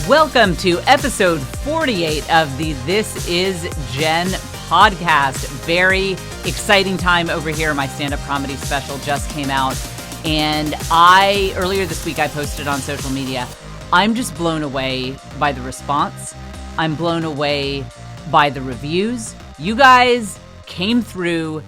Welcome to episode 48 of the This Is Jen podcast. Very exciting time over here. My stand-up comedy special just came out. And earlier this week, I posted on social media, I'm just blown away by the response. I'm blown away by the reviews. You guys came through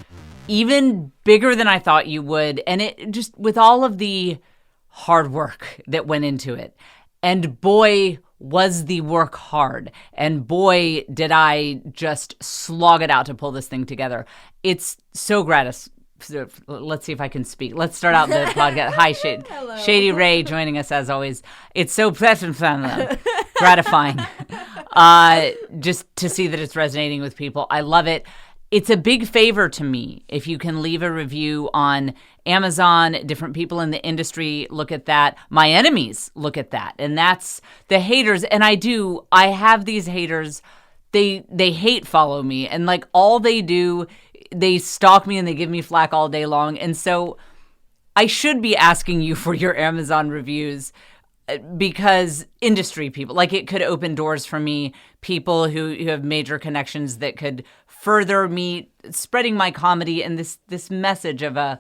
even bigger than I thought you would. And it just, with all of the hard work that went into it. And boy, was the work hard. And boy, did I just slog it out to pull this thing together. It's so gratis. Let's see if I can speak. Let's start out the podcast. Hi, Shady Ray joining us as always. It's so pleasant, gratifying just to see that it's resonating with people. I love it. It's a big favor to me if you can leave a review on Amazon. Different people in the industry look at that. My enemies look at that. And that's the haters. And I have these haters. They hate follow me. And like all they do, they stalk me and they give me flack all day long. And so I should be asking you for your Amazon reviews because industry people, like it could open doors for me, people who have major connections that could further me spreading my comedy and this message of a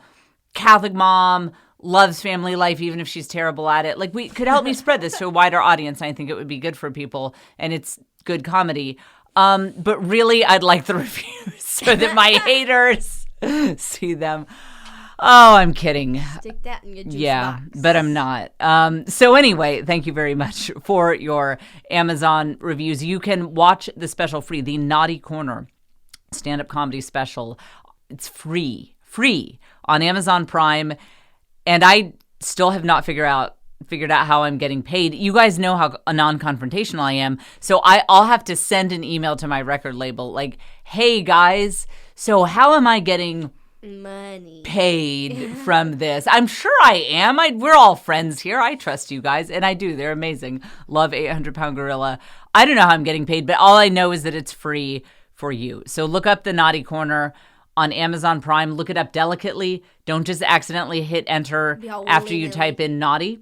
Catholic mom loves family life, even if she's terrible at it. Like we could help me spread this to a wider audience. And I think it would be good for people and it's good comedy. But really, I'd like the reviews so that my haters see them. Oh, I'm kidding. Stick that in your juice box. But I'm not. So anyway, thank you very much for your Amazon reviews. You can watch the special free, the Naughty Corner stand-up comedy special. It's free on Amazon Prime. And I still have not figured out how I'm getting paid. You guys know how non-confrontational I am. So I'll have to send an email to my record label like, hey guys, so how am I getting money paid from this? I'm sure I am. We're all friends here. I trust you guys. And I do. They're amazing. Love 800-Pound Gorilla. I don't know how I'm getting paid, but all I know is that it's free for you. So look up the Naughty Corner on Amazon Prime. Look it up delicately. Don't just accidentally hit enter after you type in naughty.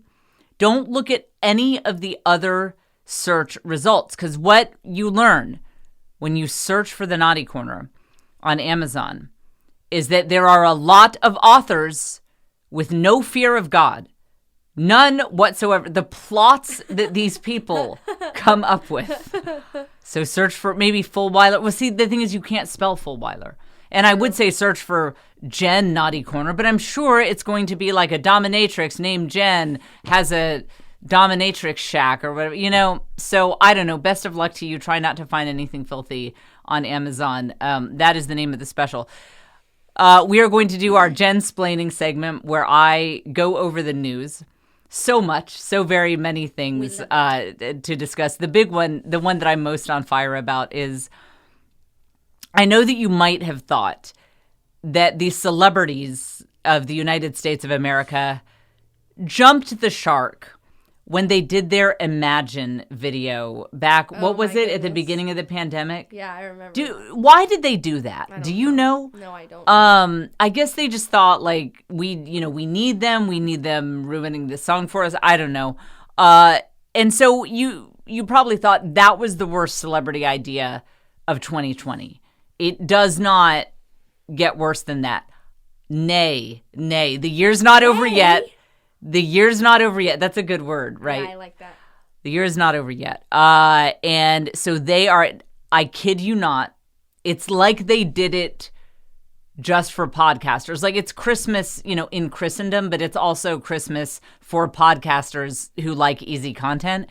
Don't look at any of the other search results, because what you learn when you search for the Naughty Corner on Amazon is that there are a lot of authors with no fear of God. None whatsoever. The plots that these people come up with. So search for maybe Fulweiler. Well, see, the thing is you can't spell Fulweiler. And I would say search for Jen Naughty Corner, but I'm sure it's going to be like a dominatrix named Jen has a dominatrix shack or whatever, So I don't know. Best of luck to you. Try not to find anything filthy on Amazon. That is the name of the special. We are going to do our Jen-splaining segment where I go over the news. So very many things to discuss. The big one, the one that I'm most on fire about is, I know that you might have thought that the celebrities of the United States of America jumped the shark when they did their Imagine video back, what was it, at the beginning of the pandemic? Yeah, I remember. Why did they do that? Do you know? No, I don't. I guess they just thought, like, we need them ruining the song for us. I don't know. And so you probably thought that was the worst celebrity idea of 2020. It does not get worse than that. Nay. The year's not over yet. The year's not over yet. That's a good word, right? Yeah, I like that. The year is not over yet. And so they are, I kid you not, it's like they did it just for podcasters. Like it's Christmas, in Christendom, but it's also Christmas for podcasters who like easy content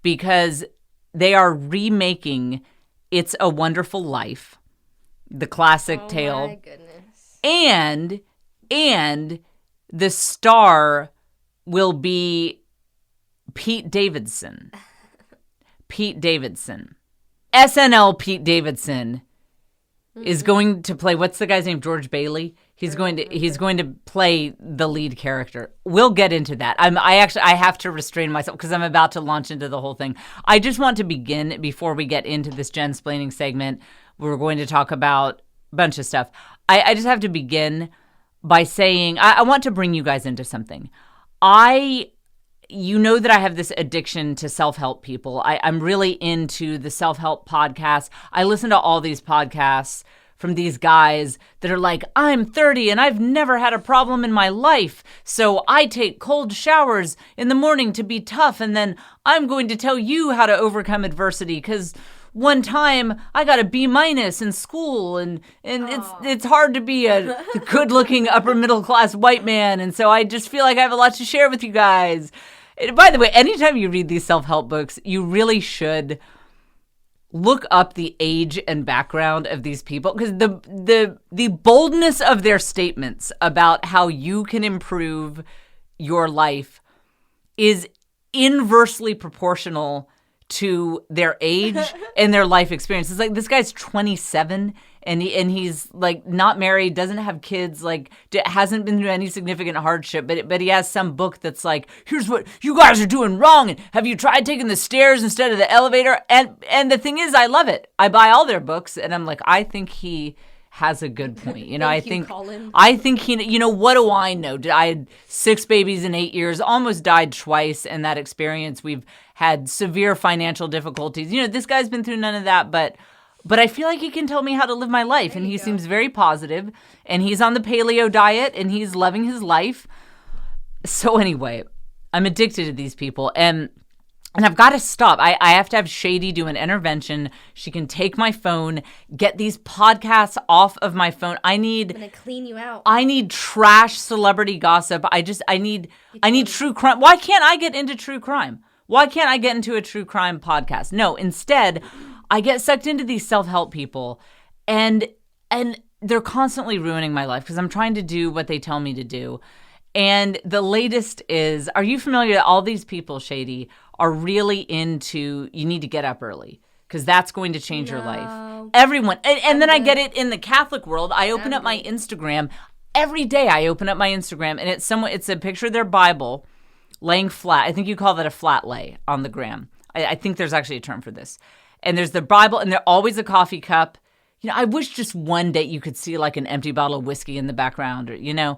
because they are remaking It's a Wonderful Life, the classic tale. Oh my goodness. And the star will be Pete Davidson. SNL Pete Davidson is going to play, what's the guy's name? George Bailey. He's going to play the lead character. We'll get into that. I have to restrain myself because I'm about to launch into the whole thing. I just want to begin before we get into this Jen-splaining segment. We're going to talk about a bunch of stuff. I just have to begin by saying I want to bring you guys into something. you know that I have this addiction to self-help people. I'm really into the self-help podcasts. I listen to all these podcasts from these guys that are like, I'm 30 and I've never had a problem in my life. So I take cold showers in the morning to be tough. And then I'm going to tell you how to overcome adversity because one time I got a B- in school and it's hard to be a good looking upper middle class white man. And so I just feel like I have a lot to share with you guys. And by the way, anytime you read these self-help books, you really should look up the age and background of these people because the boldness of their statements about how you can improve your life is inversely proportional to their age and their life experience. It's like this guy's 27 and he's like not married, doesn't have kids, like hasn't been through any significant hardship, but he has some book that's like, here's what you guys are doing wrong, and have you tried taking the stairs instead of the elevator? And the thing is, I love it. I buy all their books, and I'm like, I think he has a good point. You know, I think he, you know, what do I know? I had 6 babies in 8 years, almost died twice in that experience. We've had severe financial difficulties. You know, this guy's been through none of that, but I feel like he can tell me how to live my life. And he seems very positive, and he's on the paleo diet, and he's loving his life. So anyway, I'm addicted to these people, and I've got to stop. I have to have Shady do an intervention. She can take my phone, get these podcasts off of my phone. I'm gonna clean you out. I need trash celebrity gossip. I need true crime. Why can't I get into true crime? Why can't I get into a true crime podcast? No, instead, I get sucked into these self-help people, and they're constantly ruining my life because I'm trying to do what they tell me to do. And the latest is, are you familiar that all these people, Shady, are really into, you need to get up early because that's going to change your life. Everyone. And then I get it in the Catholic world. I open up my Instagram. Every day I open up my Instagram, and it's a picture of their Bible laying flat. I think you call that a flat lay on the gram. I think there's actually a term for this. And there's the Bible, and there's always a coffee cup. You know, I wish just one day you could see like an empty bottle of whiskey in the background, or, you know,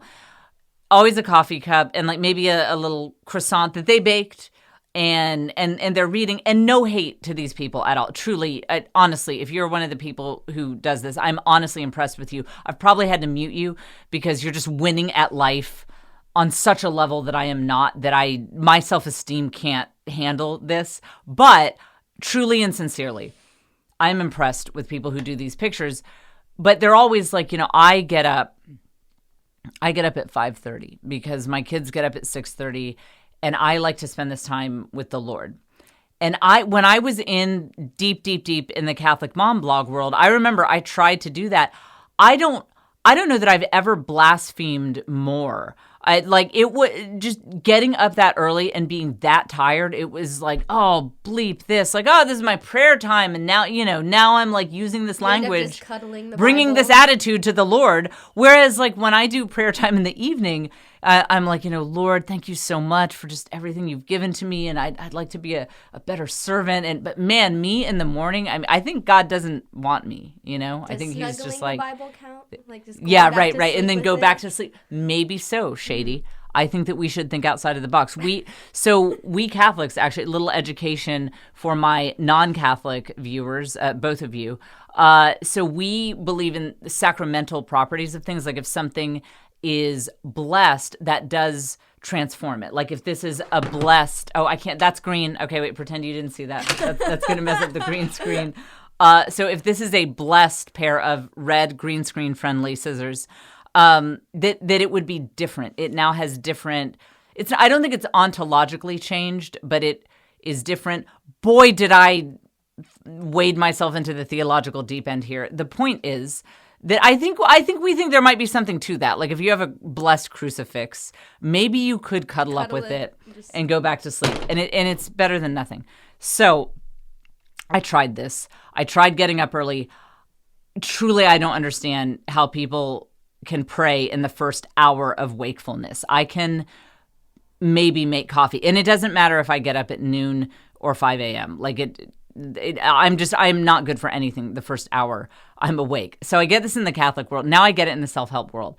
always a coffee cup and like maybe a little croissant that they baked, and they're reading, and no hate to these people at all. Truly, honestly, if you're one of the people who does this, I'm honestly impressed with you. I've probably had to mute you because you're just winning at life on such a level that I am not, that my self-esteem can't handle this. But truly and sincerely, I'm impressed with people who do these pictures, but they're always like, you know, I get up at 5:30 because my kids get up at 6:30, and I like to spend this time with the Lord. And when I was in deep in the Catholic mom blog world, I remember I tried to do that. I don't know that I've ever blasphemed more. Just getting up that early and being that tired. It was like, oh, bleep this. Like, oh, this is my prayer time. And now, you know, now I'm like using this language, bringing this attitude to the Lord. Whereas like when I do prayer time in the evening, I'm like, you know, Lord, thank you so much for just everything you've given to me. And I'd like to be a better servant. But man, me in the morning, I think God doesn't want me, you know? I think he's just like, Bible count? Like just yeah, right. And then go back to sleep. Maybe so, Shady. I think that we should think outside of the box. We Catholics, actually, a little education for my non-Catholic viewers, both of you. So we believe in the sacramental properties of things. Like if something is blessed, that does transform it. Like if this is a blessed, that's green. Okay, wait, pretend you didn't see that. That's going to mess up the green screen. So if this is a blessed pair of red green screen friendly scissors, that it would be different. It now has different. I don't think it's ontologically changed, but it is different. Boy, did I wade myself into the theological deep end here. The point is that I think we think there might be something to that. Like if you have a blessed crucifix, maybe you could cuddle up with it and go back to sleep, and it's better than nothing. So I tried this. I tried getting up early. Truly, I don't understand how people can pray in the first hour of wakefulness. I can maybe make coffee, and it doesn't matter if I get up at noon or 5 a.m. Like I'm not good for anything the first hour I'm awake. So I get this in the Catholic world. Now I get it in the self-help world.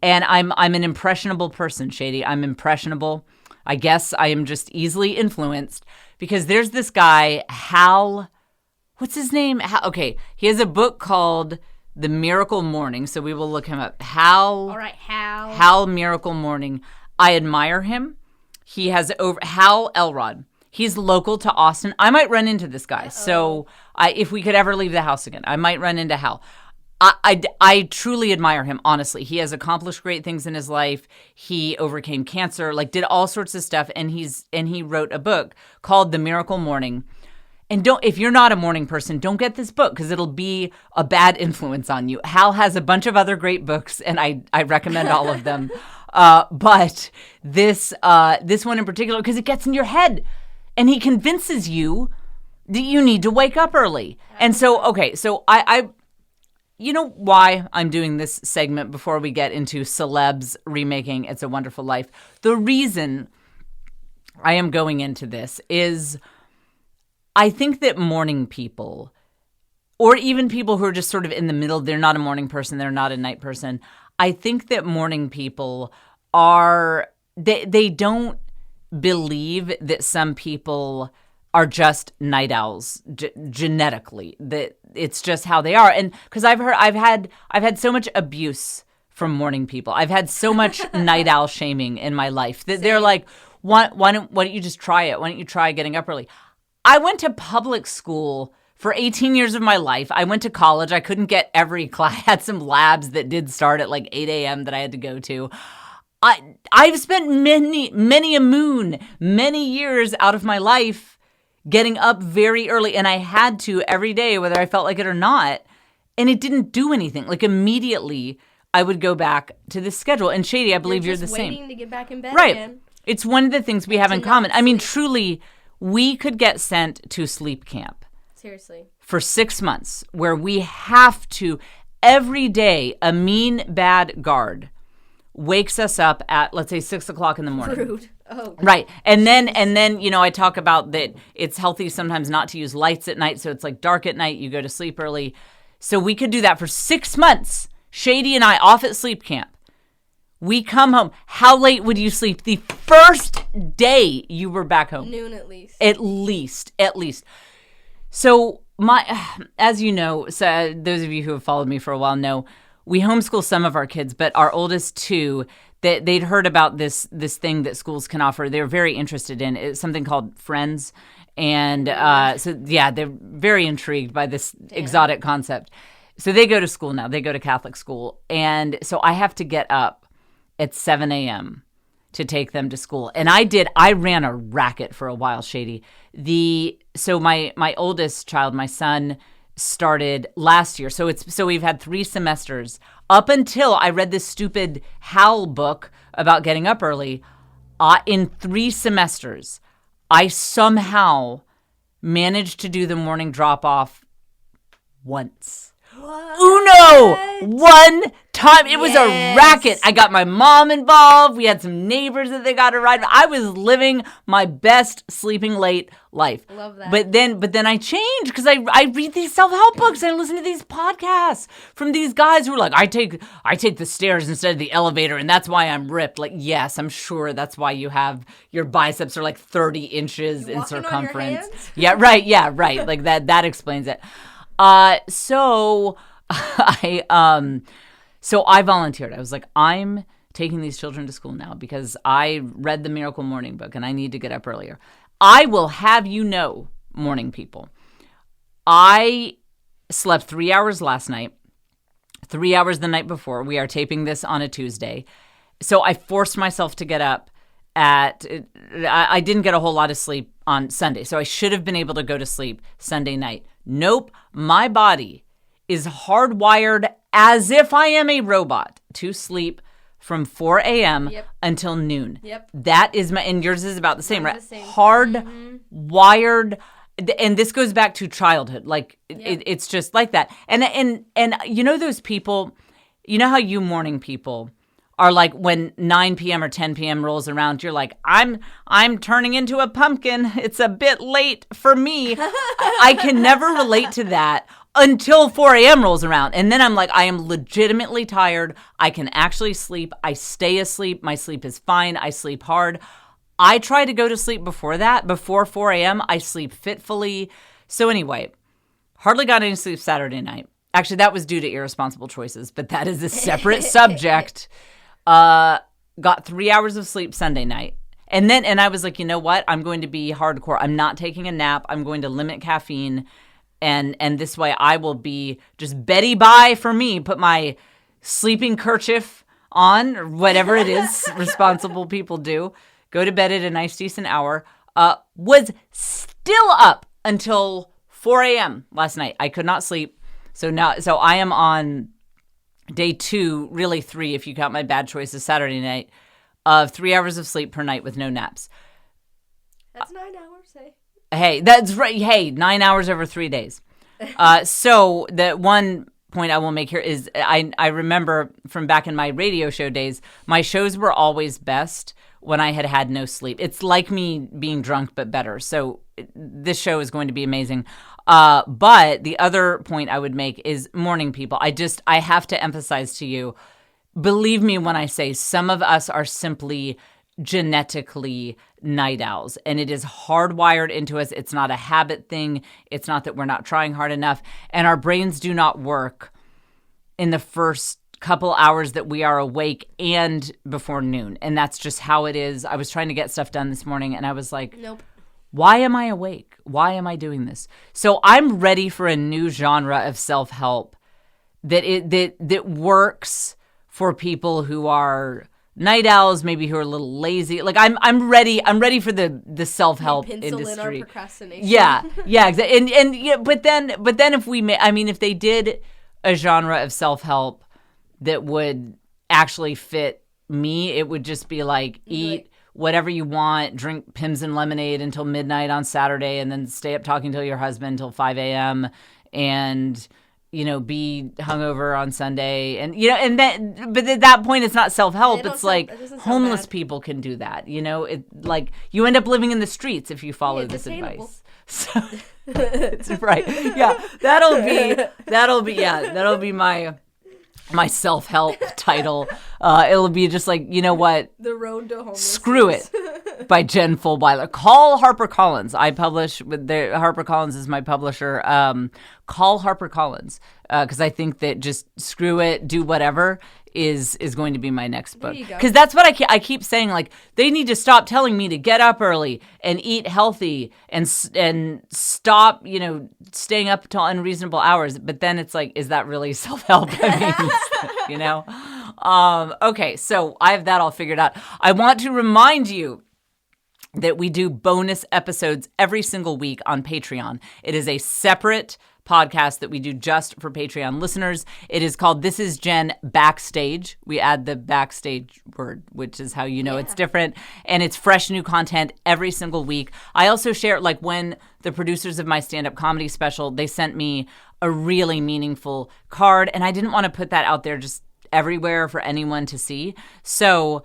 And I'm an impressionable person, Shady. I'm impressionable. I guess I am just easily influenced because there's this guy, Hal, what's his name? Okay, he has a book called The Miracle Morning, so we will look him up. All right, Hal. Hal Miracle Morning. I admire him. He has Hal Elrod. He's local to Austin. I might run into this guy. So if we could ever leave the house again, I might run into Hal. I truly admire him, honestly. He has accomplished great things in his life. He overcame cancer, like did all sorts of stuff, and he wrote a book called The Miracle Morning. And if you're not a morning person, don't get this book because it'll be a bad influence on you. Hal has a bunch of other great books, and I recommend all of them. But this one in particular, because it gets in your head, and he convinces you that you need to wake up early. And so, okay, so I you know why I'm doing this segment before we get into celebs remaking It's a Wonderful Life? The reason I am going into this is I think that morning people, or even people who are just sort of in the middle, they're not a morning person, they're not a night person. I think that morning people they don't believe that some people are just night owls genetically, that it's just how they are. And because I've had so much abuse from morning people. I've had so much night owl shaming in my life that they're like, why don't you just try it? Why don't you try getting up early? I went to public school for 18 years of my life. I went to college. I couldn't get every class. I had some labs that did start at like 8 a.m. that I had to go to. I've spent many years out of my life getting up very early, and I had to every day, whether I felt like it or not, and it didn't do anything. Like immediately, I would go back to the schedule. And Shady, I believe you're the same. Waiting to get back in bed right. again. It's one of the things we have in common. I mean, truly, we could get sent to sleep camp. Seriously. For 6 months, where we have to, every day, a mean, bad guard wakes us up at, let's say, 6 o'clock in the morning. Rude. Oh. Right. And then, you know, I talk about that it's healthy sometimes not to use lights at night. So it's like dark at night, you go to sleep early. So we could do that for 6 months. Shady and I off at sleep camp. We come home. How late would you sleep the first day you were back home? Noon at least. At least. So as you know, so those of you who have followed me for a while know, we homeschool some of our kids, but our oldest two, they'd heard about this thing that schools can offer. They're very interested in. It's something called Friends. And so, yeah, they're very intrigued by this exotic concept. So they go to school now. They go to Catholic school. And so I have to get up at 7 a.m. to take them to school. And I ran a racket for a while, Shady. So my oldest child, my son, started last year. So we've had 3 semesters up until I read this stupid Hal book about getting up early. In 3 semesters, I somehow managed to do the morning drop off once. What? Uno! One time. It was a racket. I got my mom involved. We had some neighbors that they got to ride. I was living my best sleeping late life. Love that. But then I changed because I read these self-help books. I listen to these podcasts from these guys who are like, I take the stairs instead of the elevator, and that's why I'm ripped. Like, yes, I'm sure that's why you have your biceps are like 30 inches in circumference. Yeah, right. Like that explains it. So I volunteered. I was like, I'm taking these children to school now because I read the Miracle Morning book and I need to get up earlier. I will have you know, morning people, I slept 3 hours last night, 3 hours the night before. We are taping this on a Tuesday. So I forced myself to get up I didn't get a whole lot of sleep on Sunday. So I should have been able to go to sleep Sunday night. Nope. My body is hardwired as if I am a robot to sleep from 4 a.m. until noon. Yep. That is and yours is about the same, right? Hardwired. And this goes back to childhood. Like it's just like that. And you know those people, you know how you morning people are like when 9 p.m. or 10 p.m. rolls around, you're like, I'm turning into a pumpkin. It's a bit late for me. I can never relate to that until 4 a.m. rolls around. And then I'm like, I am legitimately tired. I can actually sleep. I stay asleep. My sleep is fine. I sleep hard. I try to go to sleep before that. Before 4 a.m., I sleep fitfully. So anyway, hardly got any sleep Saturday night. Actually, that was due to irresponsible choices, but that is a separate subject. Got 3 hours of sleep Sunday night. And I was like, you know what? I'm going to be hardcore. I'm not taking a nap. I'm going to limit caffeine. And this way I will be just Betty bye for me. Put my sleeping kerchief on, or whatever it is responsible people do. Go to bed at a nice, decent hour. Was still up until 4 a.m. last night. I could not sleep. So I am on day 2, really 3 if you count my bad choices Saturday night, of 3 hours of sleep per night with no naps. That's 9 hours, hey. Hey, that's right. Hey, 9 hours over 3 days. So the one point I will make here is I remember from back in my radio show days, my shows were always best when I had no sleep. It's like me being drunk, but better. So this show is going to be amazing. But the other point I would make is morning people. I have to emphasize to you, believe me when I say some of us are simply genetically night owls, and it is hardwired into us. It's not a habit thing. It's not that we're not trying hard enough, and our brains do not work in the first couple hours that we are awake and before noon, and that's just how it is. I was trying to get stuff done this morning, and I was like, nope. Why am I awake? Why am I doing this? So I'm ready for a new genre of self-help that works for people who are night owls, maybe who are a little lazy. Like I'm ready for the self-help industry. In our procrastination. Yeah, exactly. And yeah, but then if they did a genre of self-help that would actually fit me, it would just be like eat whatever you want, drink Pims and lemonade until midnight on Saturday, and then stay up talking to your husband until 5 a.m. and be hungover on Sunday, but at that point it's not self-help. It's like homeless people can do that. It like you end up living in the streets if you follow this advice. So it's right. Yeah, that'll be my self-help title. It'll be just like, you know what? The Road to Homelessness. Screw It by Jen Fulbeiler. Call HarperCollins. I publish with HarperCollins is my publisher. Call HarperCollins because I think that just screw it, do whatever is going to be my next book. Because that's what I keep saying. Like they need to stop telling me to get up early and eat healthy and stop staying up till unreasonable hours. But then it's like, is that really self-help? I mean, okay, so I have that all figured out. I want to remind you that we do bonus episodes every single week on Patreon. It is a separate podcast that we do just for Patreon listeners. It is called This Is Jen Backstage. We add the backstage word, which is how it's different. And it's fresh new content every single week. I also share, like when the producers of my stand-up comedy special, they sent me a really meaningful card. And I didn't want to put that out there just everywhere for anyone to see. So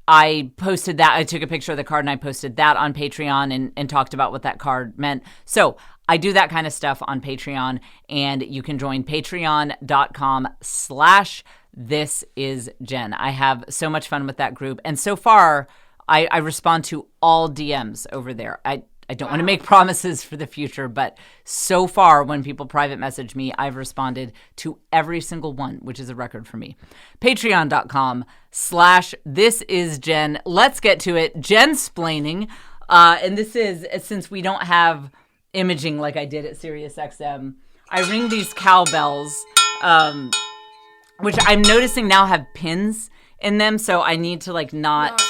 I posted that. I took a picture of the card and I posted that on Patreon and talked about what that card meant. So I do that kind of stuff on Patreon, and you can join patreon.com/thisisjen. I have so much fun with that group. And so far, I respond to all DMs over there. I don't want to make promises for the future, but so far when people private message me, I've responded to every single one, which is a record for me. Patreon.com/thisisjen. Let's get to it. Jensplaining. And this is, since we don't have imaging like I did at SiriusXM, I ring these cowbells, which I'm noticing now have pins in them. So I need to not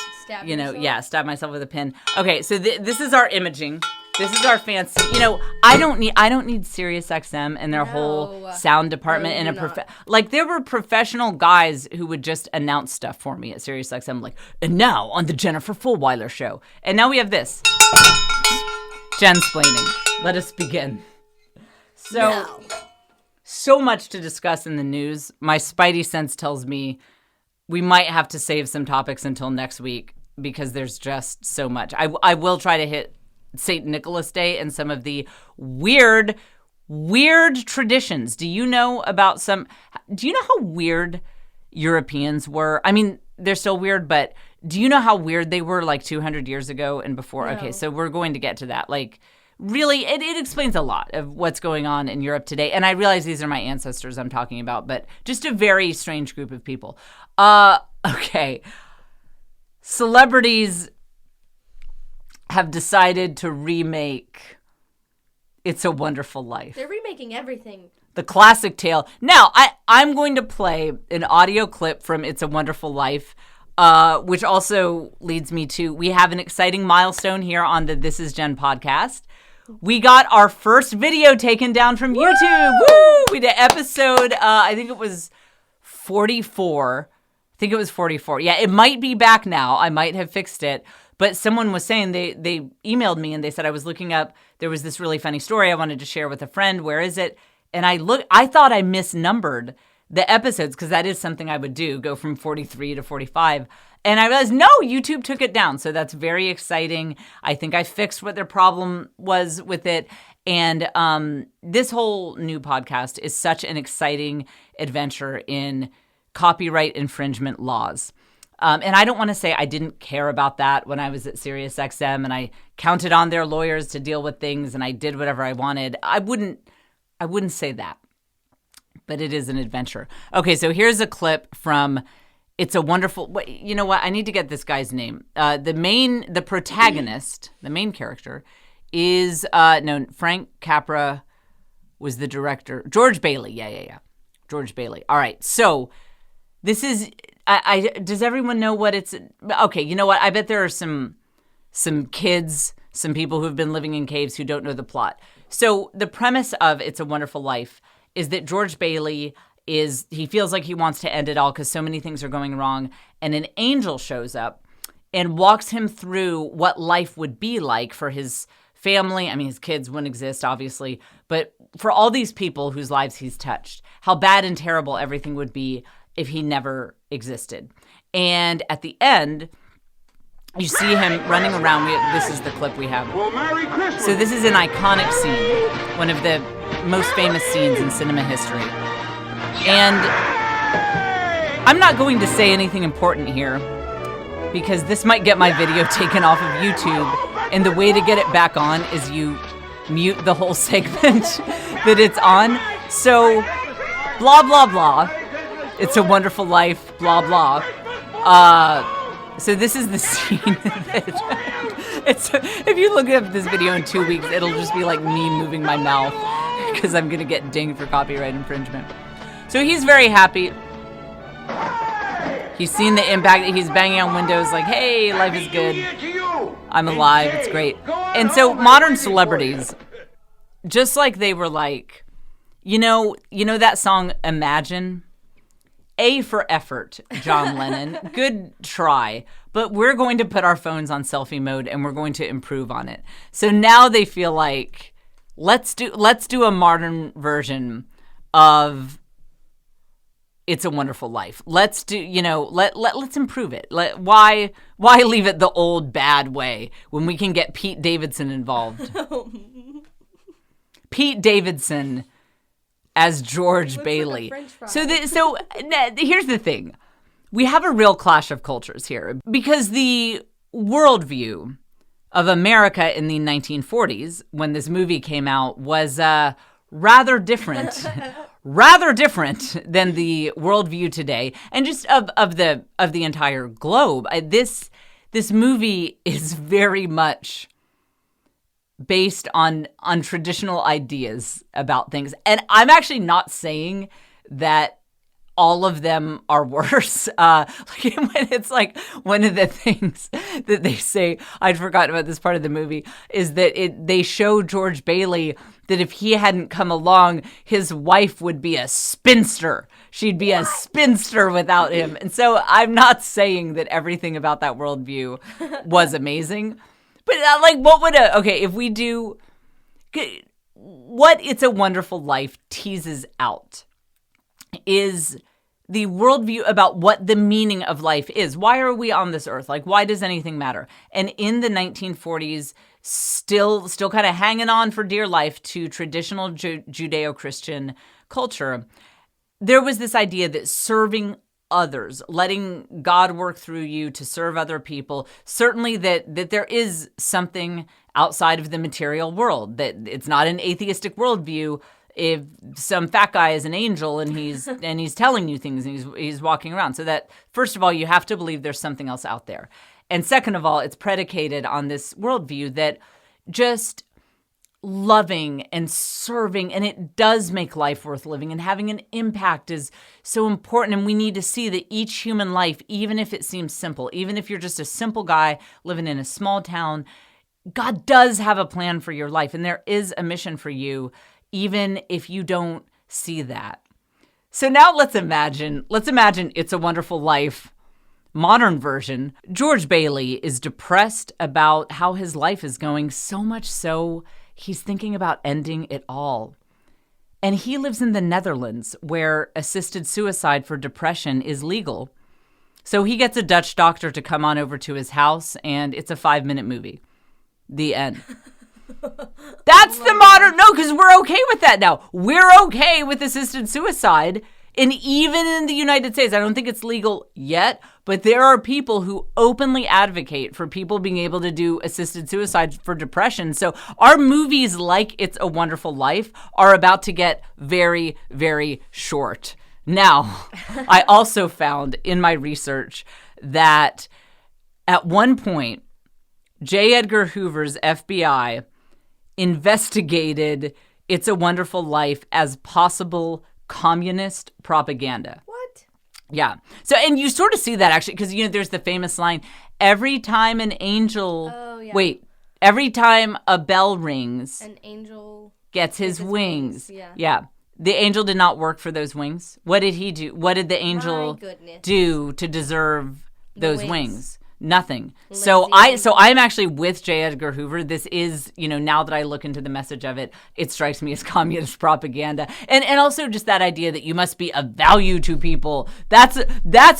stab myself with a pin. Okay, so this is our imaging. This is our fancy. I don't need SiriusXM and their whole sound department there were professional guys who would just announce stuff for me at SiriusXM, like, and now on the Jennifer Fulbeiler show. And now we have this. Jensplaining. Let us begin. So much to discuss in the news. My spidey sense tells me we might have to save some topics until next week because there's just so much. I will try to hit St. Nicholas Day and some of the weird traditions. Do you know how weird Europeans were? I mean, they're still weird, but Do you know how weird they were like 200 years ago and before? No. Okay, so we're going to get to that. Like, really, it explains a lot of what's going on in Europe today. And I realize these are my ancestors I'm talking about, but just a very strange group of people. Okay. Celebrities have decided to remake It's a Wonderful Life. They're remaking everything. The classic tale. Now, I'm going to play an audio clip from It's a Wonderful Life, which also leads me to, we have an exciting milestone here on the This Is Jen podcast. We got our first video taken down from YouTube. Woo! We did episode, I think it was 44. I think it was 44. Yeah, it might be back now. I might have fixed it. But someone was saying, they emailed me and they said, I was looking up, there was this really funny story I wanted to share with a friend. Where is it? And I thought I misnumbered the episodes, because that is something I would do, go from 43 to 45. And I realized, no, YouTube took it down. So that's very exciting. I think I fixed what their problem was with it. And this whole new podcast is such an exciting adventure in copyright infringement laws. And I don't want to say I didn't care about that when I was at SiriusXM and I counted on their lawyers to deal with things and I did whatever I wanted. I wouldn't say that, but it is an adventure. Okay, so here's a clip from It's a Wonderful... You know what? I need to get this guy's name. The protagonist, the main character, is... Frank Capra was the director. George Bailey. Yeah. George Bailey. All right, so this is... does everyone know what it's... Okay, you know what? I bet there are some kids, some people who've been living in caves who don't know the plot. So the premise of It's a Wonderful Life is that George Bailey he feels like he wants to end it all because so many things are going wrong. And an angel shows up and walks him through what life would be like for his family. I mean, his kids wouldn't exist, obviously, but for all these people whose lives he's touched, how bad and terrible everything would be if he never existed. And at the end, you see him running around. This is the clip we have. Well, Merry Christmas. So this is an iconic scene, one of the most famous scenes in cinema history. And I'm not going to say anything important here because this might get my video taken off of YouTube. And the way to get it back on is you mute the whole segment that it's on. So, blah, blah, blah. It's a Wonderful Life, blah, blah. So this is the scene if you look up this video in 2 weeks, it'll just be like me moving my mouth because I'm going to get dinged for copyright infringement. So he's very happy. He's seen the impact. He's banging on windows like, hey, life is good. I'm alive. It's great. And so modern celebrities, just like they were like, you know that song Imagine? A for effort, John Lennon. Good try. But we're going to put our phones on selfie mode and we're going to improve on it. So now they feel like, let's do a modern version of It's a Wonderful Life. Let's do, let's improve it. Why leave it the old bad way when we can get Pete Davidson involved? Pete Davidson as George Bailey. So here's the thing. We have a real clash of cultures here because the worldview of America in the 1940s, when this movie came out, was rather different than the worldview today, and just of the entire globe. This movie is very much based on traditional ideas about things. And I'm actually not saying that all of them are worse. It's like one of the things that they say, I'd forgotten about this part of the movie, is that they show George Bailey that if he hadn't come along, his wife would be a spinster. She'd be a spinster without him. And so I'm not saying that everything about that worldview was amazing. But if we do, what It's a Wonderful Life teases out is the worldview about what the meaning of life is. Why are we on this earth? Like, why does anything matter? And in the 1940s, still kind of hanging on for dear life to traditional Judeo-Christian culture, there was this idea that serving others, letting God work through you to serve other people. Certainly that there is something outside of the material world, that it's not an atheistic worldview. If some fat guy is an angel and he's telling you things and he's walking around. So that, first of all, you have to believe there's something else out there. And second of all, it's predicated on this worldview that just loving and serving, and it does make life worth living, and having an impact is so important. And we need to see that each human life, even if it seems simple, even if you're just a simple guy living in a small town, God does have a plan for your life, and there is a mission for you, even if you don't see that. So now let's imagine It's a Wonderful Life, modern version. George Bailey is depressed about how his life is going, so much so he's thinking about ending it all. And he lives in the Netherlands, where assisted suicide for depression is legal. So he gets a Dutch doctor to come on over to his house, and it's a 5-minute movie. The end. That's the modern, no, because we're okay with that now. We're okay with assisted suicide. And even in the United States, I don't think it's legal yet, but there are people who openly advocate for people being able to do assisted suicide for depression. So our movies like It's a Wonderful Life are about to get very, very short. Now, I also found in my research that at one point, J. Edgar Hoover's FBI investigated It's a Wonderful Life as possible communist propaganda. What? Yeah. So, and you sort of see that actually, because, there's the famous line, every time an angel, every time a bell rings, an angel gets his wings. Yeah. The angel did not work for those wings. What did he do? What did the angel do to deserve those wings? Nothing. So I'm actually with J. Edgar Hoover. This is, now that I look into the message of it, it strikes me as communist propaganda. And also just that idea that you must be of value to people. That's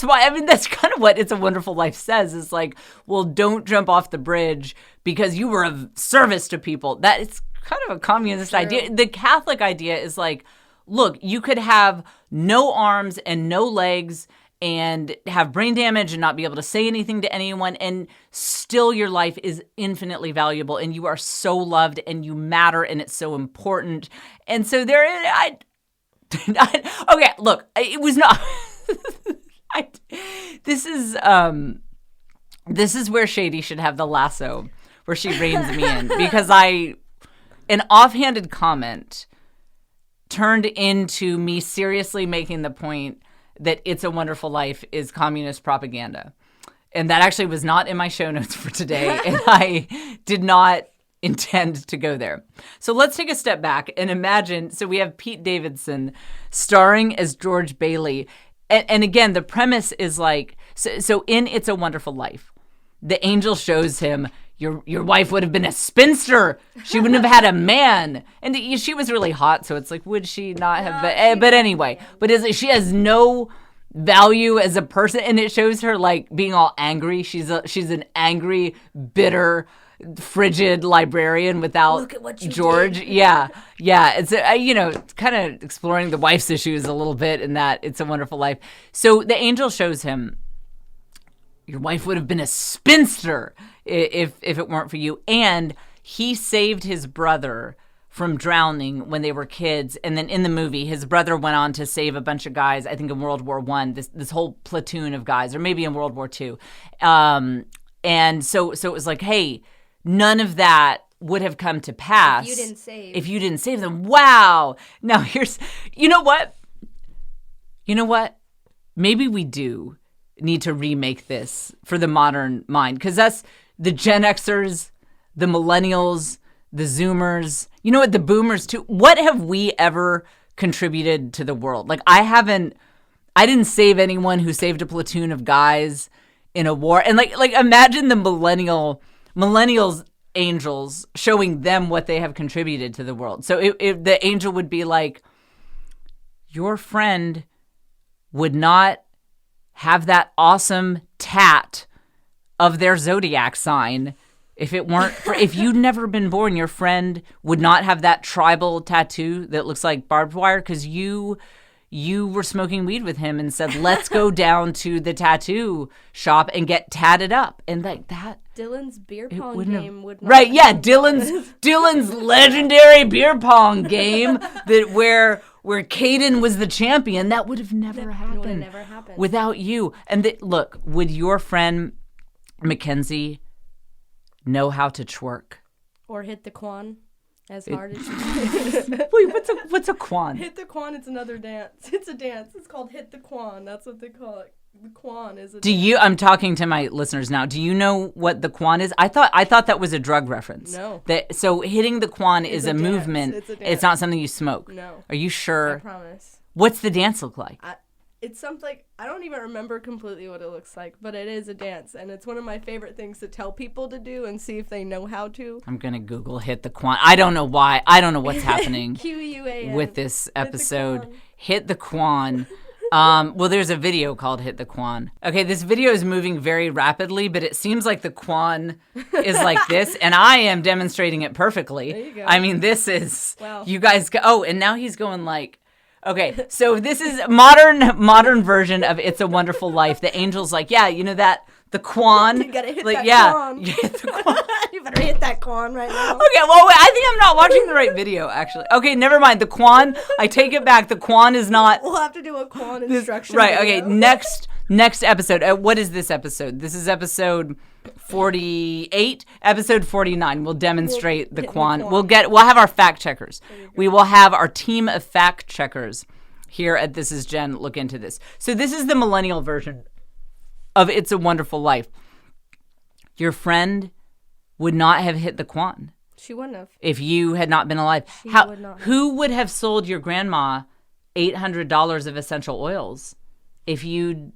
why, that's kind of what It's a Wonderful Life says, is like, well, don't jump off the bridge because you were of service to people. That it's kind of a communist idea. The Catholic idea is like, look, you could have no arms and no legs and have brain damage and not be able to say anything to anyone, and still your life is infinitely valuable, and you are so loved, and you matter, and it's so important. And so okay, look, it was not. This is where Shady should have the lasso, where she reins me in, because an offhanded comment turned into me seriously making the point that It's a Wonderful Life is communist propaganda. And that actually was not in my show notes for today, and I did not intend to go there. So let's take a step back and imagine, so we have Pete Davidson starring as George Bailey. And again, the premise is like, so in It's a Wonderful Life, the angel shows him, your wife would have been a spinster. She wouldn't have had a man. And she was really hot, so it's like, would she not have been? But anyway, but she has no value as a person, and it shows her like being all angry. She's an angry, bitter, frigid librarian without Look at what you George. Did. Yeah. It's kind of exploring the wife's issues a little bit in that It's a Wonderful Life. So the angel shows him, your wife would have been a spinster if it weren't for you. And he saved his brother from drowning when they were kids. And then in the movie, his brother went on to save a bunch of guys, I think in World War I, this whole platoon of guys, or maybe in World War II. And so it was like, hey, none of that would have come to pass if you didn't save them. Wow. Now you know what? Maybe we do need to remake this for the modern mind, because that's the Gen Xers, the Millennials, the Zoomers, the Boomers too. What have we ever contributed to the world? Like I didn't save anyone who saved a platoon of guys in a war. And like imagine the millennials angels showing them what they have contributed to the world. So if the angel would be like, your friend would not have that awesome tat of their zodiac sign if it weren't for, if you'd never been born, your friend would not have that tribal tattoo that looks like barbed wire, because you you were smoking weed with him and said, let's go down to the tattoo shop and get tatted up. And like that. Dylan's beer pong game would not right, yeah, Dylan's legendary beer pong game that where Caden was the champion, that would have never happened without you. And look, would your friend Mackenzie know how to twerk? Or hit the quan as hard as you can. Wait, what's a quan? Hit the quan, it's another dance. It's a dance. It's called hit the quan. That's what they call it. The quan is a dance. I'm talking to my listeners now. Do you know what the quan is? I thought that was a drug reference. No. So hitting the quan is a movement. It's a dance. It's not something you smoke. No. Are you sure? I promise. What's the dance look like? It's something, I don't even remember completely what it looks like, but it is a dance, and it's one of my favorite things to tell people to do and see if they know how to. I'm going to Google hit the quan. I don't know why. I don't know what's happening Q-U-A-N. with this episode. Hit the quan. Well, there's a video called Hit the Quan. Okay, this video is moving very rapidly, but it seems like the quan is like this, and I am demonstrating it perfectly. There you go. I mean, this is, wow. You guys go, oh, and now he's going like, okay, so this is modern version of It's a Wonderful Life. The angel's like, yeah, you know that, the quan. You gotta hit like, that yeah, quan. You hit the quan. You better hit that quan right now. Okay, well, wait, I think I'm not watching the right video, actually. Okay, never mind. The quan, I take it back. The quan is not. We'll have to do a quan instruction Right, video. okay, next episode. What is this episode? This is episode 48. Episode 49. We'll demonstrate the quan. We'll have our fact checkers. We will have our team of fact checkers here at This Is Jen look into this. So this is the millennial version of It's a Wonderful Life. Your friend would not have hit the quan. She wouldn't have. If you had not been alive. Who would have sold your grandma $800 of essential oils if you'd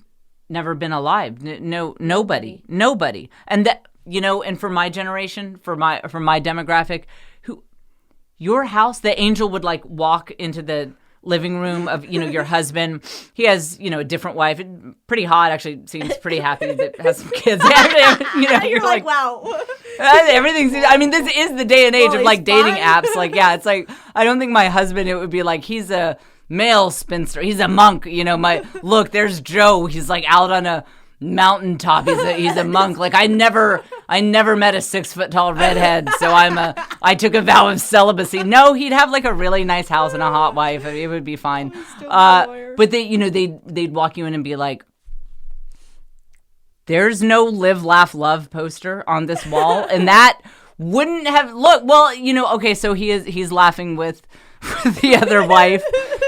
never been alive? Nobody. And that, and for my generation, for my demographic, your house, the angel would like walk into the living room of, your husband. He has, a different wife, pretty hot, actually seems pretty happy that has some kids. You're like, wow. Everything's, I mean, this is the day and age of like dating fine. apps. Like, yeah, it's like, I don't think my husband, it would be like, he's a male spinster. He's a monk, look, there's Joe. He's like out on a mountaintop. He's a monk. Like I never met a 6-foot-tall redhead, so I took a vow of celibacy. No, he'd have like a really nice house and a hot wife. It would be fine. But they'd walk you in and be like, there's no live, laugh, love poster on this wall, and that wouldn't have okay, so he's laughing with the other wife.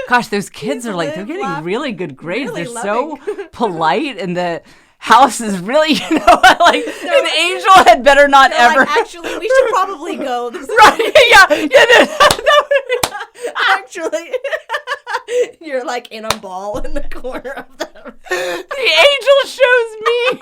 Gosh, those kids are like, they're getting really good grades. Really they're so polite, and the house is really, like an angel had better not ever. Like, actually, we should probably go. Right? Yeah. Actually, you're like in a ball in the corner of the room. The angel shows me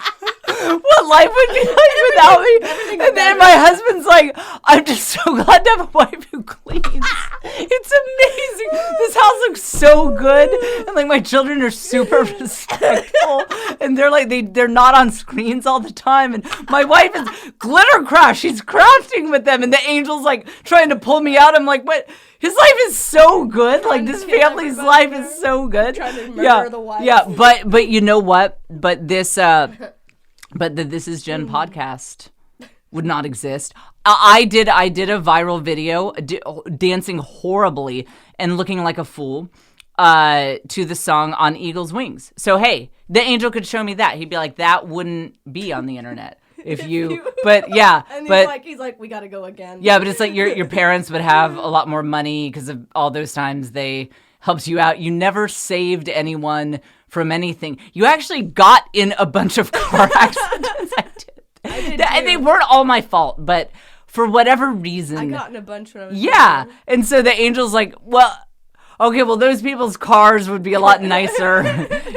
what life would be like without me. And then my husband's like, I'm just so glad to have a wife who cleans. It's amazing. This house looks so good. And like my children are super respectful. And they're like, they're not on screens all the time. And my wife is glitter craft. She's crafting with them. And the angel's like trying to pull me out. I'm like, what? His life is so good. Like this family's life is so good. Trying to murder the wife. Yeah, but you know what? But this This Is Jen podcast would not exist. I did a viral video dancing horribly and looking like a fool to the song On Eagle's Wings. So hey, the angel could show me that. He'd be like, that wouldn't be on the internet. But yeah, and he's like, we gotta go again. Yeah, but it's like your parents would have a lot more money because of all those times they helped you out. You never saved anyone from anything. You actually got in a bunch of car accidents. I did. They weren't all my fault, but for whatever reason, I got in a bunch when I was yeah. young. And so the angel's like, well, okay, well, those people's cars would be a lot nicer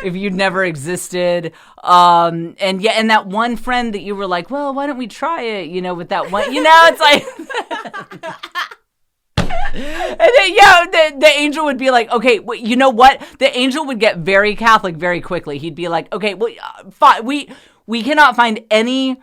if you'd never existed. And that one friend that you were like, well, why don't we try it, with that one, it's like... And then, the angel would be like, okay, well, you know what? The angel would get very Catholic very quickly. He'd be like, okay, well, fine. We cannot find any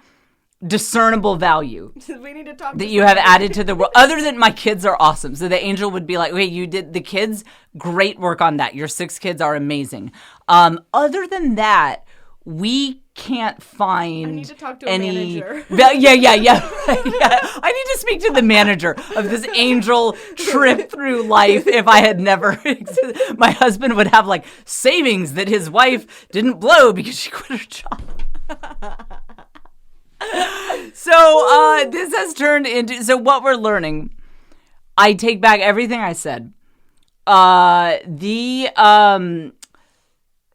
discernible value we need to talk that you have added to the world, other than my kids are awesome. So the angel would be like, wait, you did the kids, great work on that. Your 6 kids are amazing. Other than that, we can't find I need to talk to any a manager. Yeah. I need to speak to the manager of this angel trip through life. If I had never existed, my husband would have like savings that his wife didn't blow because she quit her job. So this has turned into, so what we're learning, I take back everything I said.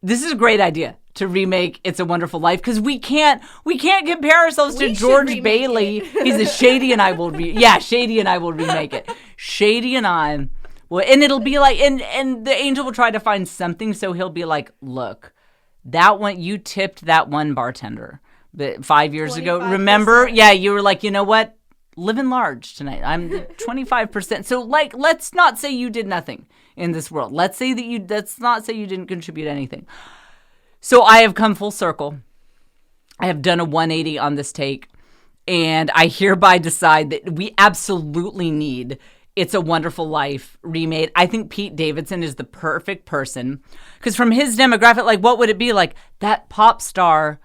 This is a great idea to remake It's a Wonderful Life, because we can't compare ourselves to George Bailey. He's a Shady and I will Shady and I will remake it. Shady and I will, and it'll be like, and the angel will try to find something, so he'll be like, look, that one, you tipped that one bartender 5 years ago. Remember? Yeah, you were like, you know what? Living large tonight. I'm 25%. So like, let's not say you did nothing in this world. Let's not say you didn't contribute anything. So I have come full circle. I have done a 180 on this take, and I hereby decide that we absolutely need It's a Wonderful Life remade. I think Pete Davidson is the perfect person, because from his demographic, like, what would it be like? That pop star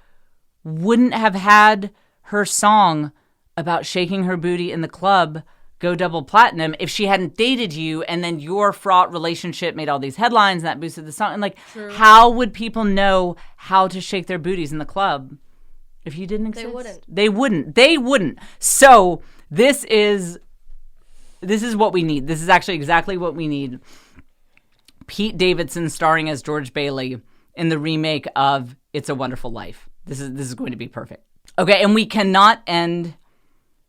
wouldn't have had her song about shaking her booty in the club go double platinum if she hadn't dated you, and then your fraught relationship made all these headlines and that boosted the song. And like, True. How would people know how to shake their booties in the club if you didn't exist? They wouldn't. So this is what we need. This is actually exactly what we need. Pete Davidson starring as George Bailey in the remake of It's a Wonderful Life. This is going to be perfect. Okay, and we cannot end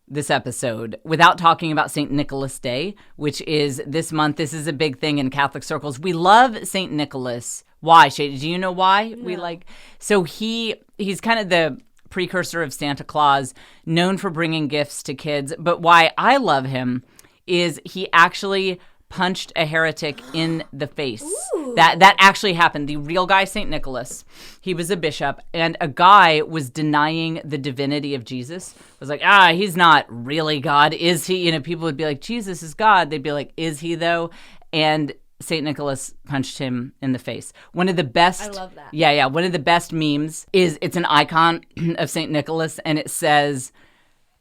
this episode without talking about St. Nicholas Day, which is this month. This is a big thing in Catholic circles. We love St. Nicholas. Why, Shady? Do you know why? No. So he's kind of the precursor of Santa Claus, known for bringing gifts to kids. But why I love him is he actually punched a heretic in the face. Ooh. That actually happened. The real guy, St. Nicholas, he was a bishop, and a guy was denying the divinity of Jesus. Was like, he's not really God, is he? People would be like, Jesus is God. They'd be like, is he though? And St. Nicholas punched him in the face. One of the best. I love that. Yeah. One of the best memes is, it's an icon of St. Nicholas, and it says,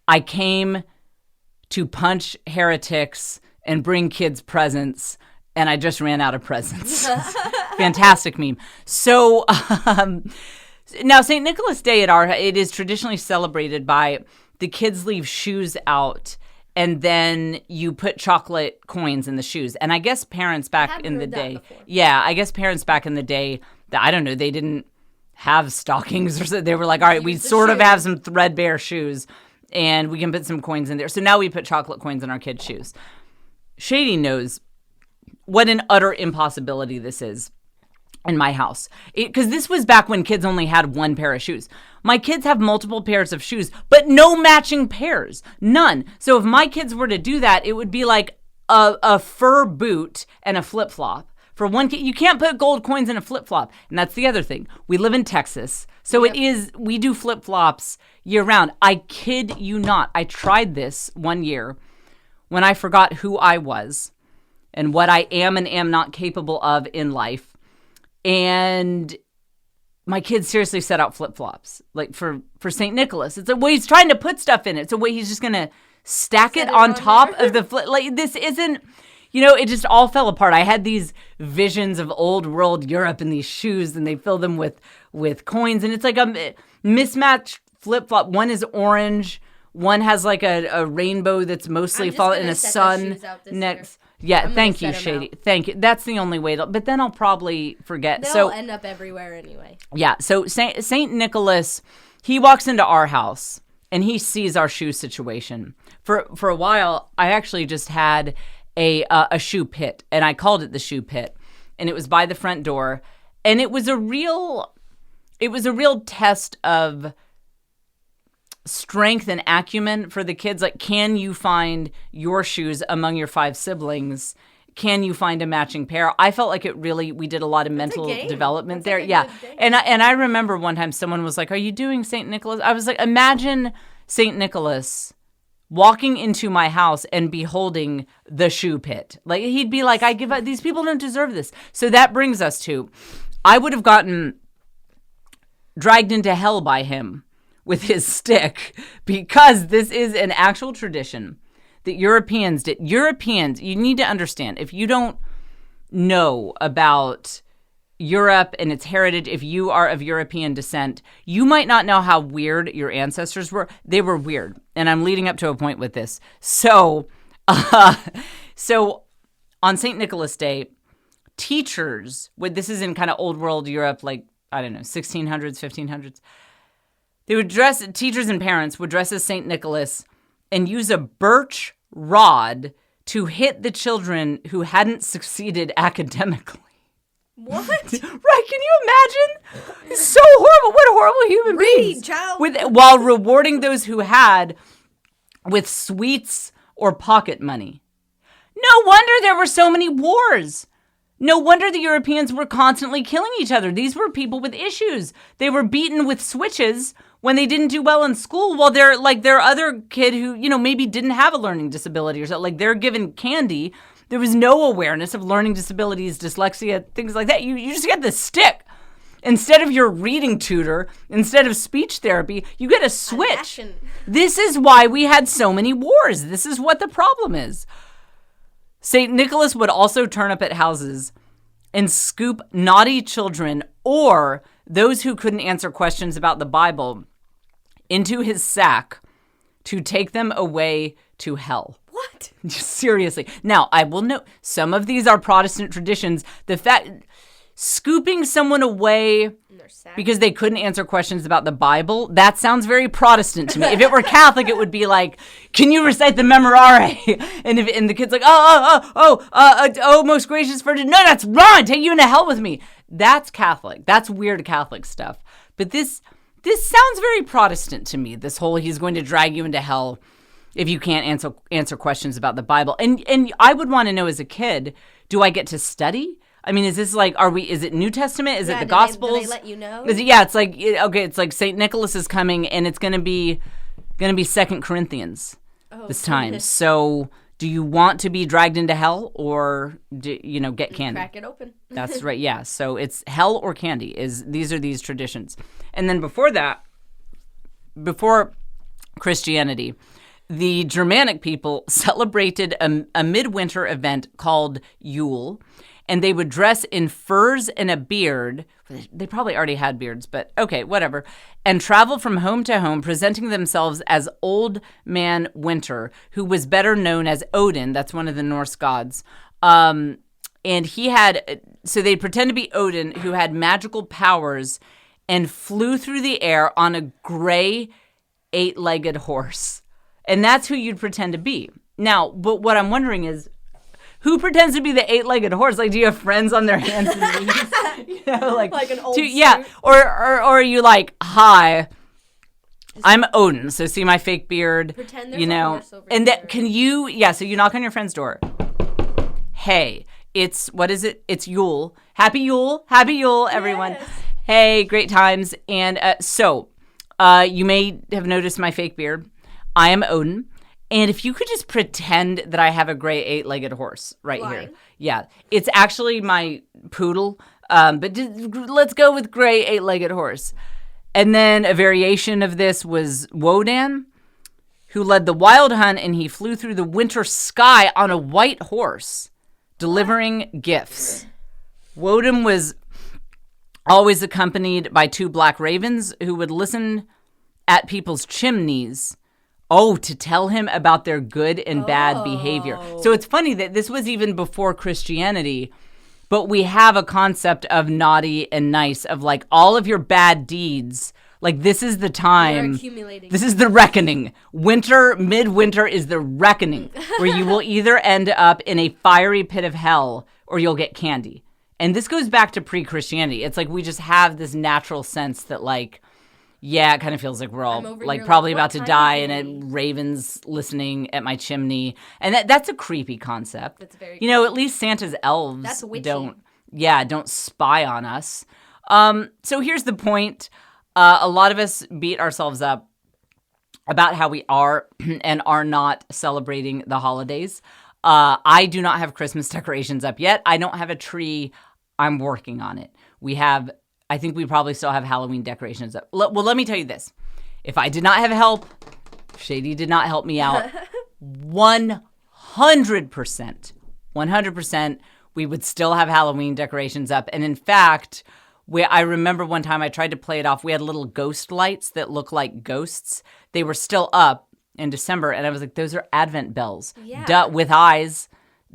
I came to punch heretics and bring kids presents, and I just ran out of presents. Fantastic meme. So now St. Nicholas Day it is traditionally celebrated by the kids leave shoes out, and then you put chocolate coins in the shoes. And I guess parents back in the day, I don't know, they didn't have stockings or something. They were like, all right, we sort of have some threadbare shoes, and we can put some coins in there. So now we put chocolate coins in our kids' shoes. Shady knows what an utter impossibility this is in my house. Because this was back when kids only had one pair of shoes. My kids have multiple pairs of shoes, but no matching pairs. None. So if my kids were to do that, it would be like a fur boot and a flip-flop. For one kid, you can't put gold coins in a flip-flop. And that's the other thing. We live in Texas. So we do flip-flops year-round. I kid you not. I tried this one year when I forgot who I was and what I am and am not capable of in life. And my kids seriously set out flip-flops, like for St. Nicholas. It's a way he's trying to put stuff in it. It's a way he's just going to stack it on top of the flip. Like, this isn't, it just all fell apart. I had these visions of old world Europe in these shoes, and they fill them with coins. And it's like a mismatched flip-flop. One is orange. One has like a rainbow that's mostly falling in a sun next. Yeah, thank you, Shady. Thank you. That's the only way but then I'll probably forget. They'll end up everywhere anyway. Yeah, so Saint Nicholas, he walks into our house and he sees our shoe situation. For a while, I actually just had a shoe pit, and I called it the shoe pit, and it was by the front door, and it was a real test of strength and acumen for the kids. Like, can you find your shoes among your 5 siblings? Can you find a matching pair? I felt like we did a lot of mental development there. Yeah. And I remember one time someone was like, are you doing St. Nicholas? I was like, imagine St. Nicholas walking into my house and beholding the shoe pit. Like, he'd be like, these people don't deserve this. So that brings us to, I would have gotten dragged into hell by him with his stick, because this is an actual tradition that Europeans did. Europeans, you need to understand, if you don't know about Europe and its heritage, if you are of European descent, you might not know how weird your ancestors were. They were weird. And I'm leading up to a point with this. So on St. Nicholas Day, teachers this is in kind of old world Europe, like, I don't know, 1600s, 1500s. Teachers and parents would dress as St. Nicholas and use a birch rod to hit the children who hadn't succeeded academically. What? Right, can you imagine? It's so horrible. What horrible human beings. Child. While rewarding those who had with sweets or pocket money. No wonder there were so many wars. No wonder the Europeans were constantly killing each other. These were people with issues. They were beaten with switches when they didn't do well in school, while their other kid who, maybe didn't have a learning disability or something, like, they're given candy. There was no awareness of learning disabilities, dyslexia, things like that. You just get the stick. Instead of your reading tutor, instead of speech therapy, you get a switch. This is why we had so many wars. This is what the problem is. St. Nicholas would also turn up at houses and scoop naughty children or those who couldn't answer questions about the Bible into his sack to take them away to hell. What? Seriously. Now, I will note, some of these are Protestant traditions. The fact, scooping someone away because they couldn't answer questions about the Bible, that sounds very Protestant to me. If it were Catholic, it would be like, can you recite the Memorare? And the kid's like, oh, most gracious Virgin. No, that's wrong. Take you into hell with me. That's Catholic. That's weird Catholic stuff. But this sounds very Protestant to me. This whole, he's going to drag you into hell if you can't answer questions about the Bible. And I would want to know, as a kid, do I get to study? I mean, is this like, is it New Testament? Is it the Gospels? Do they let you know? It's like, okay, it's like St. Nicholas is coming, and it's going to be 2 Corinthians this time. So do you want to be dragged into hell, or get candy? Crack it open. That's right, yeah. So it's hell or candy. These are these traditions. And then before Christianity, the Germanic people celebrated a midwinter event called Yule, and they would dress in furs and a beard. They probably already had beards, but okay, whatever. And travel from home to home, presenting themselves as Old Man Winter, who was better known as Odin. That's one of the Norse gods. And so they'd pretend to be Odin, who had magical powers and flew through the air on a gray 8-legged horse. And that's who you'd pretend to be. Now, but what I'm wondering is, who pretends to be the 8-legged horse? Like, do you have friends on their hands and knees? Like an old suit? Yeah. Or are you like, hi, I'm Odin, so see my fake beard. Pretend there's a horse over and there. that can you? Yeah. So you knock on your friend's door. Hey, what is it? It's Yule. Happy Yule, everyone. Yes. Hey, great times. And so you may have noticed my fake beard. I am Odin. And if you could just pretend that I have a gray 8-legged horse right here. Yeah. It's actually my poodle. But let's go with gray 8-legged horse. And then a variation of this was Wodan, who led the wild hunt, and he flew through the winter sky on a white horse, delivering gifts. Wodan was always accompanied by 2 black ravens who would listen at people's chimneys to tell him about their good and bad behavior. So it's funny that this was even before Christianity, but we have a concept of naughty and nice, of like all of your bad deeds. Like, this is the time. You're accumulating. This is the reckoning. Midwinter is the reckoning, where you will either end up in a fiery pit of hell or you'll get candy. And this goes back to pre-Christianity. It's like we just have this natural sense that, like, yeah, it kind of feels like we're all like probably about to die, and a raven's listening at my chimney, and that's a creepy concept. That's very at least Santa's elves don't spy on us. So here's the point: a lot of us beat ourselves up about how we are and are not celebrating the holidays. I do not have Christmas decorations up yet. I don't have a tree. I'm working on it. I think we probably still have Halloween decorations up. Well, let me tell you this. If I did not have help, Shady did not help me out, 100%, we would still have Halloween decorations up. And in fact, I remember one time I tried to play it off. We had little ghost lights that look like ghosts. They were still up in December. And I was like, those are Advent bells. Yeah. Duh, with eyes.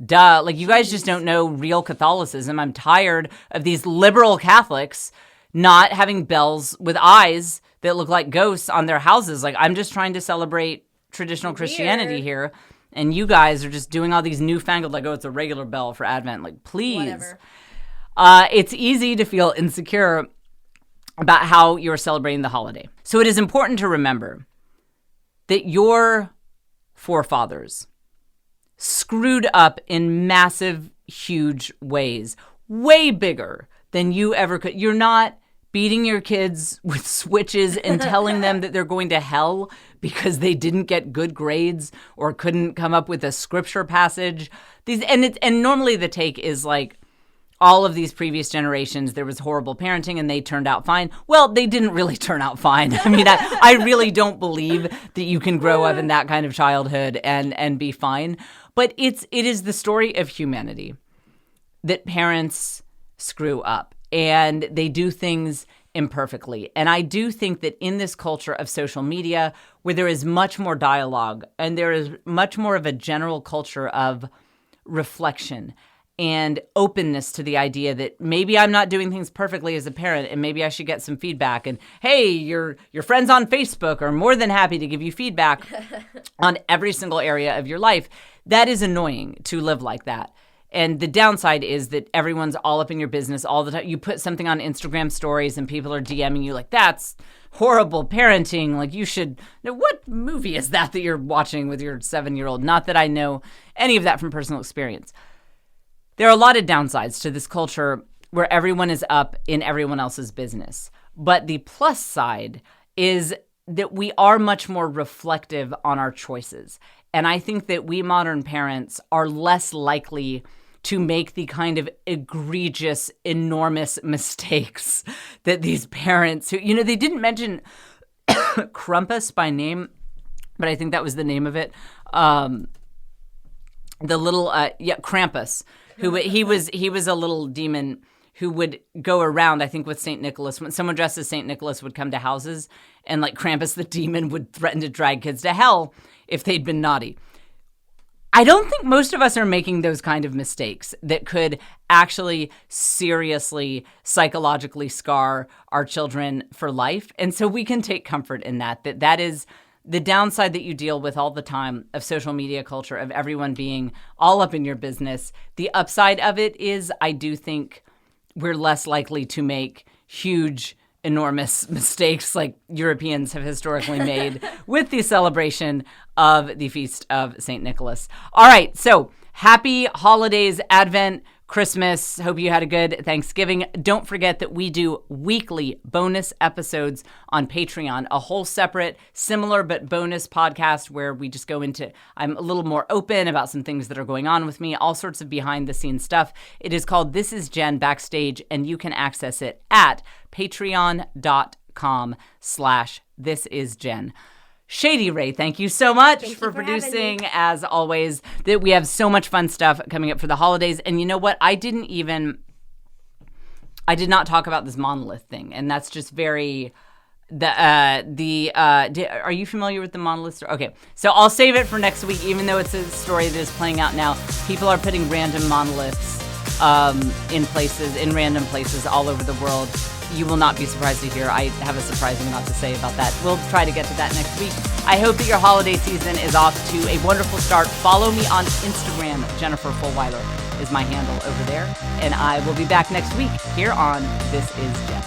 Duh. Like, you guys just don't know real Catholicism. I'm tired of these liberal Catholics not having bells with eyes that look like ghosts on their houses. Like, I'm just trying to celebrate traditional Christianity here. And you guys are just doing all these newfangled, like, oh, it's a regular bell for Advent. Like, please. Whatever. It's easy to feel insecure about how you're celebrating the holiday. So it is important to remember that your forefathers screwed up in massive, huge ways, way bigger than you ever could. You're not beating your kids with switches and telling them that they're going to hell because they didn't get good grades or couldn't come up with a scripture passage. And normally the take is like, all of these previous generations, there was horrible parenting and they turned out fine. Well, they didn't really turn out fine. I mean, I really don't believe that you can grow up in that kind of childhood and be fine. But it is the story of humanity that parents screw up and they do things imperfectly. And I do think that in this culture of social media, where there is much more dialogue and there is much more of a general culture of reflection and openness to the idea that maybe I'm not doing things perfectly as a parent and maybe I should get some feedback. And hey, your friends on Facebook are more than happy to give you feedback on every single area of your life. That is annoying to live like that. And the downside is that everyone's all up in your business all the time. You put something on Instagram stories and people are DMing you like, that's horrible parenting. Like, you should, what movie is that you're watching with your 7-year-old? Not that I know any of that from personal experience. There are a lot of downsides to this culture where everyone is up in everyone else's business. But the plus side is that we are much more reflective on our choices. And I think that we modern parents are less likely to make the kind of egregious, enormous mistakes that these parents who, they didn't mention Krampus by name, but I think that was the name of it. The little, Krampus. He was a little demon who would go around, I think, with St. Nicholas. When someone dressed as St. Nicholas would come to houses, and like Krampus the demon would threaten to drag kids to hell if they'd been naughty. I don't think most of us are making those kind of mistakes that could actually seriously psychologically scar our children for life. And so we can take comfort in that is the downside that you deal with all the time of social media culture, of everyone being all up in your business. The upside of it is I do think we're less likely to make huge, enormous mistakes like Europeans have historically made with the celebration of the Feast of St. Nicholas. All right, so happy holidays, Advent, Christmas. Hope you had a good Thanksgiving. Don't forget that we do weekly bonus episodes on Patreon, a whole separate, similar but bonus podcast where we just go into, I'm a little more open about some things that are going on with me, all sorts of behind the scenes stuff. It is called This Is Jen Backstage, and you can access it at patreon.com/thisisjen. Shady Ray, thank you so much for producing, as always. That we have so much fun stuff coming up for the holidays. And you know what? I did not talk about this monolith thing, and that's just very are you familiar with the monolith story? Okay, so I'll save it for next week, even though it's a story that is playing out now. People are putting random monoliths in random places all over the world. You will not be surprised to hear I have a surprising amount to say about that. We'll try to get to that next week. I hope that your holiday season is off to a wonderful start. Follow me on Instagram. Jennifer Fulweiler is my handle over there. And I will be back next week here on This Is Jen.